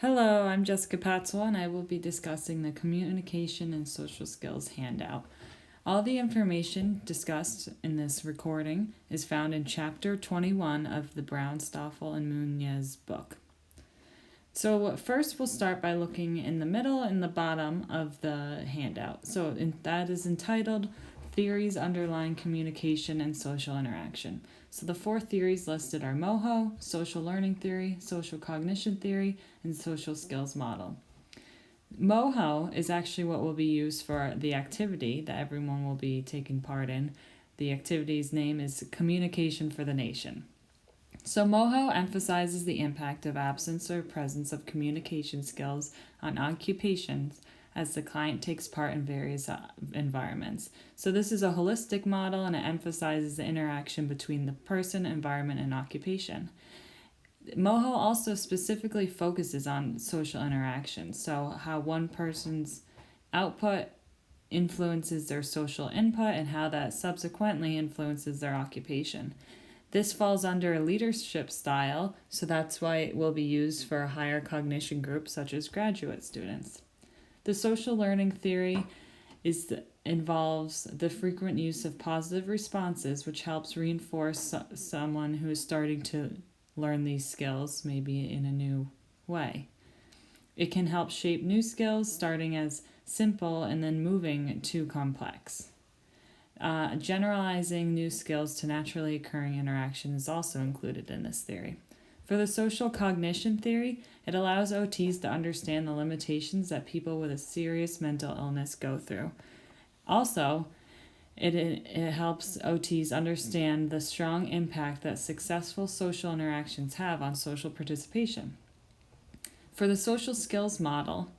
Hello, I'm Jessica Patzel and I will be discussing the Communication and Social Skills Handout. All the information discussed in this recording is found in Chapter 21 of the Brown, Stoffel, and Munoz book. So first we'll start by looking in the middle and the bottom of the handout. That is entitled Theories Underlying Communication and Social Interaction. So the four theories listed are MOHO, Social Learning Theory, Social Cognition Theory, and Social Skills Model. MOHO is actually what will be used for the activity that everyone will be taking part in. The activity's name is Communication for the Nation. So MOHO emphasizes the impact of absence or presence of communication skills on occupations as the client takes part in various environments. So this is a holistic model and it emphasizes the interaction between the person, environment, and occupation. MOHO also specifically focuses on social interaction, so how one person's output influences their social input and how that subsequently influences their occupation. This falls under a leadership style, so that's why it will be used for a higher cognition group such as graduate students. The social learning theory involves the frequent use of positive responses, which helps reinforce someone who is starting to learn these skills, maybe in a new way. It can help shape new skills, starting as simple and then moving to complex. Generalizing new skills to naturally occurring interaction is also included in this theory. For the social cognition theory, it allows OTs to understand the limitations that people with a serious mental illness go through. Also, it helps OTs understand the strong impact that successful social interactions have on social participation. For the social skills model,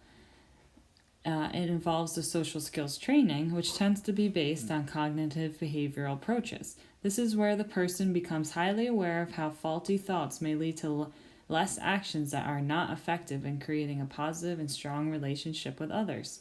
it involves the social skills training, which tends to be based on cognitive behavioral approaches. This is where the person becomes highly aware of how faulty thoughts may lead to less actions that are not effective in creating a positive and strong relationship with others.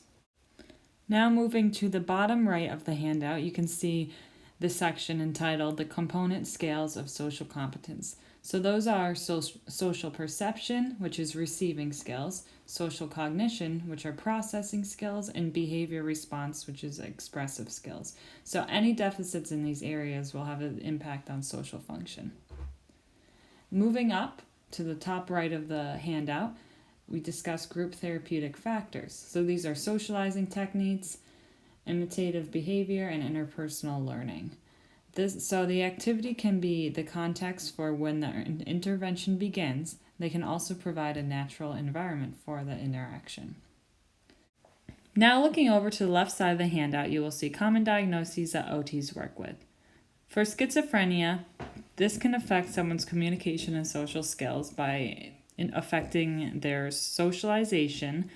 Now moving to the bottom right of the handout, you can see the section entitled The Component Scales of Social Competence. So those are social perception, which is receiving skills, social cognition, which are processing skills, and behavior response, which is expressive skills. So any deficits in these areas will have an impact on social function. Moving up to the top right of the handout, we discuss group therapeutic factors. So these are socializing techniques, imitative behavior, and interpersonal learning. So the activity can be the context for when the intervention begins. They can also provide a natural environment for the interaction. Now looking over to the left side of the handout, you will see common diagnoses that OTs work with. For schizophrenia, this can affect someone's communication and social skills by affecting their socialization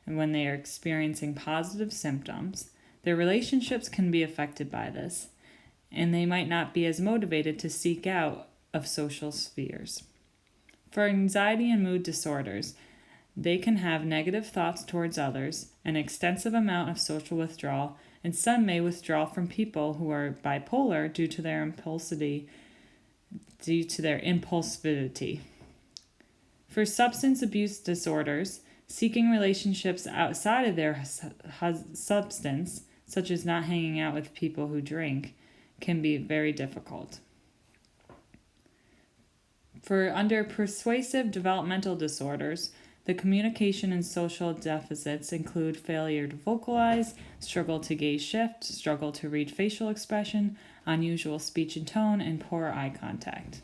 and when they are experiencing positive symptoms. Their relationships can be affected by this, and they might not be as motivated to seek out of social spheres. For anxiety and mood disorders, they can have negative thoughts towards others, an extensive amount of social withdrawal, and some may withdraw from people who are bipolar due to their impulsivity. For substance abuse disorders, seeking relationships outside of their substance, such as not hanging out with people who drink, can be very difficult. For under persuasive developmental disorders, the communication and social deficits include failure to vocalize, struggle to gaze shift, struggle to read facial expression, unusual speech and tone, and poor eye contact.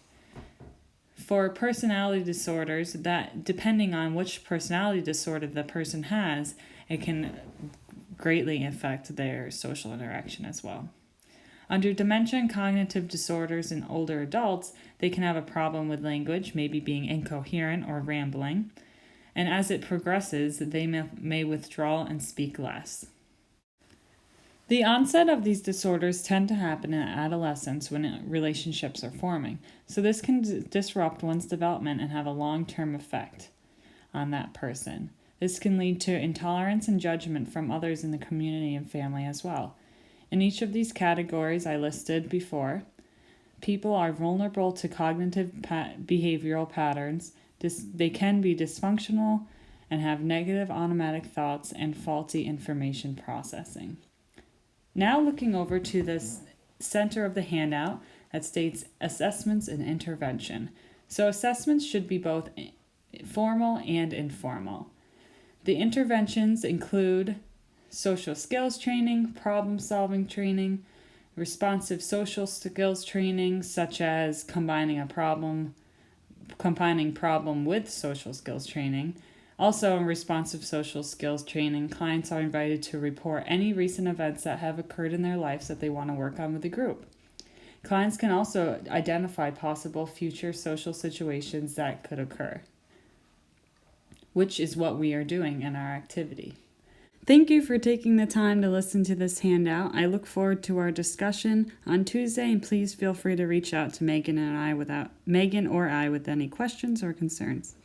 For personality disorders, that depending on which personality disorder the person has, it can greatly affect their social interaction as well. Under dementia and cognitive disorders in older adults, they can have a problem with language, maybe being incoherent or rambling. And as it progresses, they may withdraw and speak less. The onset of these disorders tend to happen in adolescence when relationships are forming. So this can disrupt one's development and have a long-term effect on that person. This can lead to intolerance and judgment from others in the community and family as well. In each of these categories I listed before, people are vulnerable to cognitive behavioral patterns. They can be dysfunctional and have negative automatic thoughts and faulty information processing. Now looking over to the center of the handout that states assessments and intervention. So assessments should be both formal and informal. The interventions include social skills training, problem solving training, responsive social skills training, such as combining problem with social skills training. Also, in responsive social skills training, clients are invited to report any recent events that have occurred in their lives that they want to work on with the group. Clients can also identify possible future social situations that could occur, which is what we are doing in our activity. Thank you for taking the time to listen to this handout. I look forward to our discussion on Tuesday, and please feel free to reach out to Megan or I with any questions or concerns.